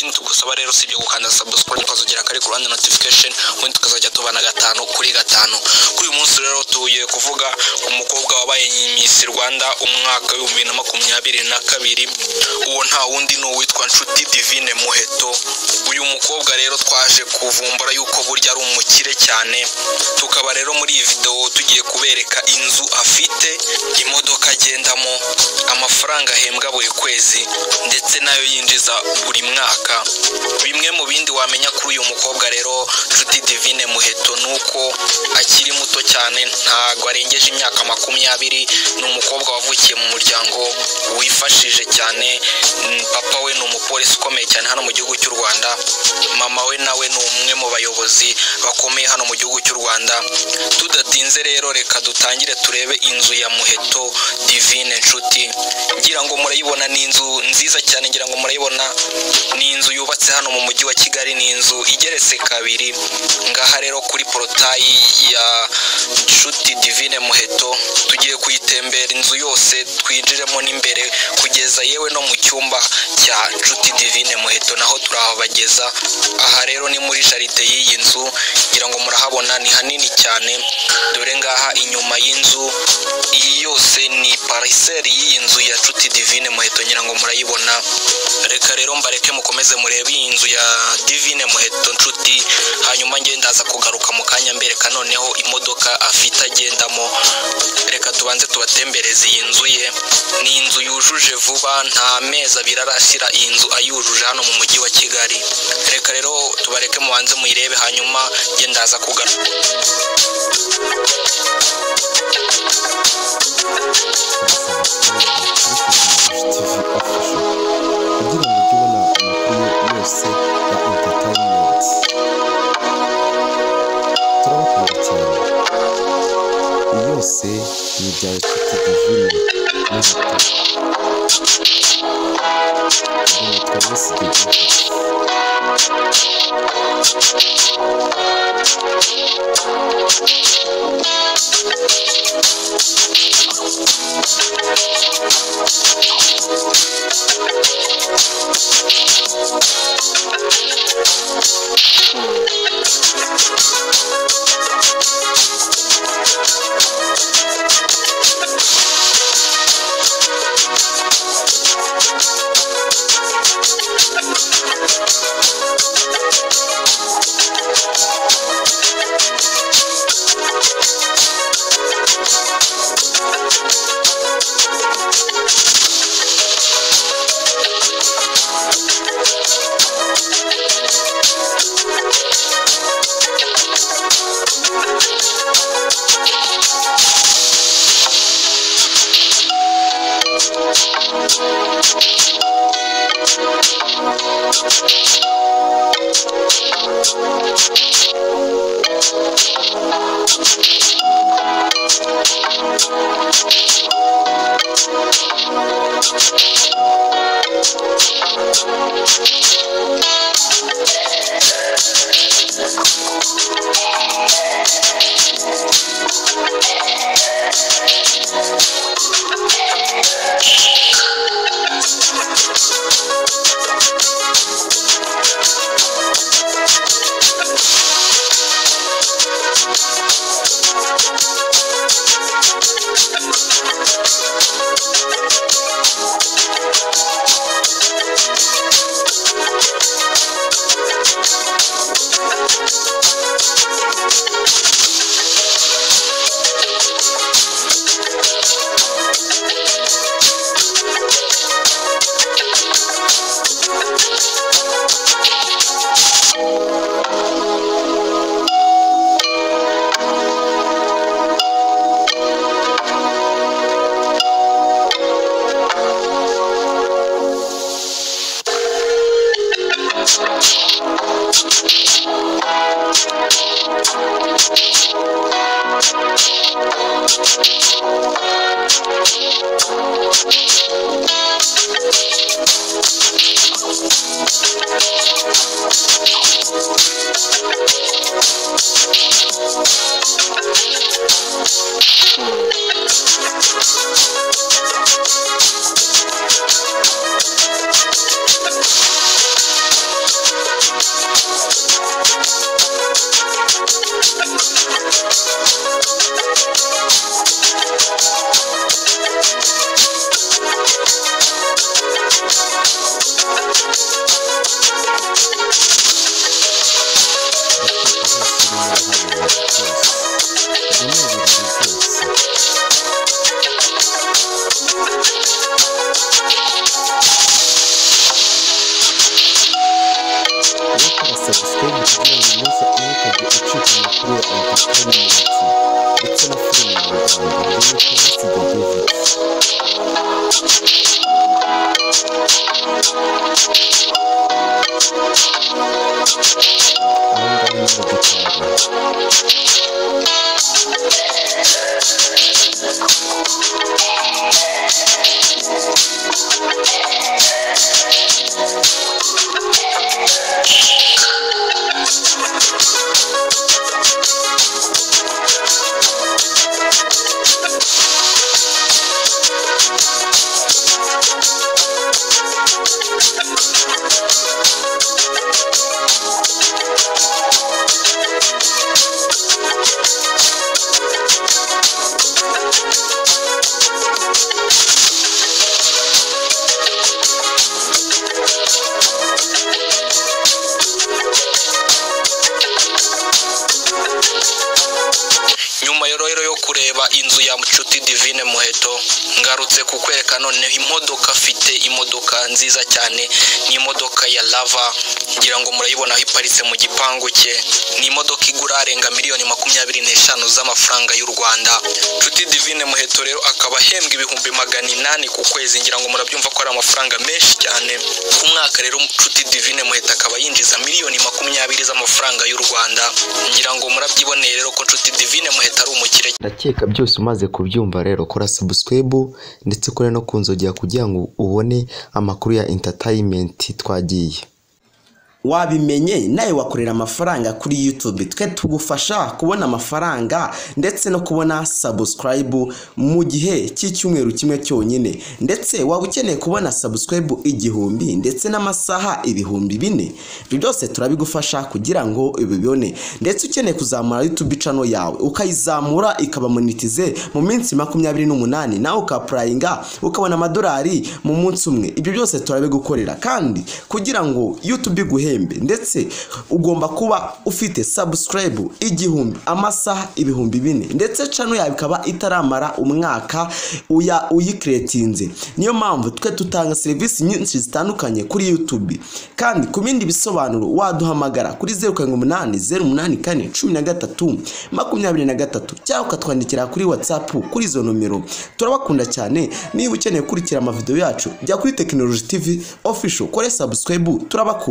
kindi tugusaba rero sibyo gukanda subscribe ukazogera kari ku ruhande notification ubundi tukazajya tubana 5 kuri 5. Kuri uyu munsi rero tugiye kuvuga umukobwa wabaye Miss Rwanda umwaka wa 2022. Uwo nta wundi no witwa Nshuti Divine Muheto. Uyu mukobwa rero twaje kuvumbura yuko burya ari umukire cyane, tukaba rero muri iyi video tugiye kubereka inzu afite, imodoka agendamo, amafaranga ahembwa buri kwezi ndetse nayo yinjiza buri mwaka. Bimwe mu bindi wamenya kuri uyu mukobwa rero Nshuti Divine Muheto nuko akiri muto cyane, ntago arengeje imyaka 20. Ni umukobwa wavukiye mu muryango wifashije cyane. Papa we ni umupolisi ukomeye cyane hano mu gihugu cy'u Rwanda, mama we nawe ni umwe mu bayobozi bakomeye hano mu gihugu cy'u Rwanda. Tudatinze rero reka dutangire turebe inzu ya Muheto Divine Nshuti. Ngira ngo murayibona, ni inzu nziza cyane, ngira ngo murayibona, ni inzu yubatse hano mu mujyi wa Kigali, ni inzu igeretse 2. Ngaha rero kuri portayi ya Nshuti Divine Muheto tugiye kuyitembera inzu yose, twinjiremo n'imbere kugeza yewe no mu cyumba cya Nshuti Divine Muheto naho turahabageza. Aha rero ni muri jaride y'iyi nzu, ngira ngo murahabona ni hanini cyane. Dore ngaha inyuma y'inzu iyi yose ni parcelle y'iyi nzu ya Nshuti Divine Muheto, ngira ngo murayibona. Reka rero mbareke mukomeze murebe iyi nzu ya Divine Muheto Nshuti, hanyuma nge ndaza kugaruka mu kanya mbereka noneho imodoka afite agendamo. Reka tubanze tubatembereze iyi nzu ye. Ni inzu yujuje vuba, nta mezi 2 arashyira iyi nzu ayujuje hano mu mujyi wa Kigali. Reka rero tubareke mubanze muyirebe, hanyuma nge ndaza kugaruka. Ni bya Nshuti Divine Inzu ya Nshuti Divine Muheto ngarutse kukwereka none imodoka afite imodoka nziza cyane ni imodoka ya Lava ngira ngo murayibona aho iparitse mu gipangu cye ni imodoka igura arenga miliyoni 25 z'amafaranga y'u Rwanda. Nshuti Divine Muheto rero akaba ahembwa ibihumbi 800 ku kwezi ngira ngo murabyumva ko ari amafaranga menshi cyane ku mwaka. Rero Nshuti Divine Muheto akaba yinjiza miliyoni 20 z'amafaranga y'u Rwanda ngira ngo murabyiboneye rero ko Nshuti Divine Muheto ari umukire. Ndakeka byose umaze kubyumva rero kora subscribe ndetse kore no kunzogera kugira ngo ubone amakuru ya entertainment twagiye. Wabimenye nawe wakorera amafaranga kuri YouTube, twe tugufasha kubona amafaranga ndetse no kubona subscribe mu gihe cy'icyumweru kimwe cyonyine, ndetse waba ukeneye kubona subscribe 1000 ndetse n'amasaha 4000 byose turabigufasha kugira ngo ubibone, ndetse ukeneye kuzamura YouTube channel yawe ukayizamura ikaba monetize mu minsi 28 nawe ukaprayinga ukabona amadolari mu munsi umwe. Ibyo byose turabigukorera kandi kugira ngo YouTube iguhe ndetse ugomba kuba ufite subscribe 1000 amasaha 4000 ndetse channel yawe ikaba itaramara umwaka uyicreatinze. Niyo mpamvu twe tutanga service nyinshi zitandukanye kuri YouTube, kandi ku bindi bisobanuro waduhamagara kuri 088041323 cyangwa ukatwandikira kuri WhatsApp kuri izo nomero. Turabakunda cyane. Niba ukeneye kurikira amavideo yacu jya kuri Technology TV official kore subscribe. Turabakunda.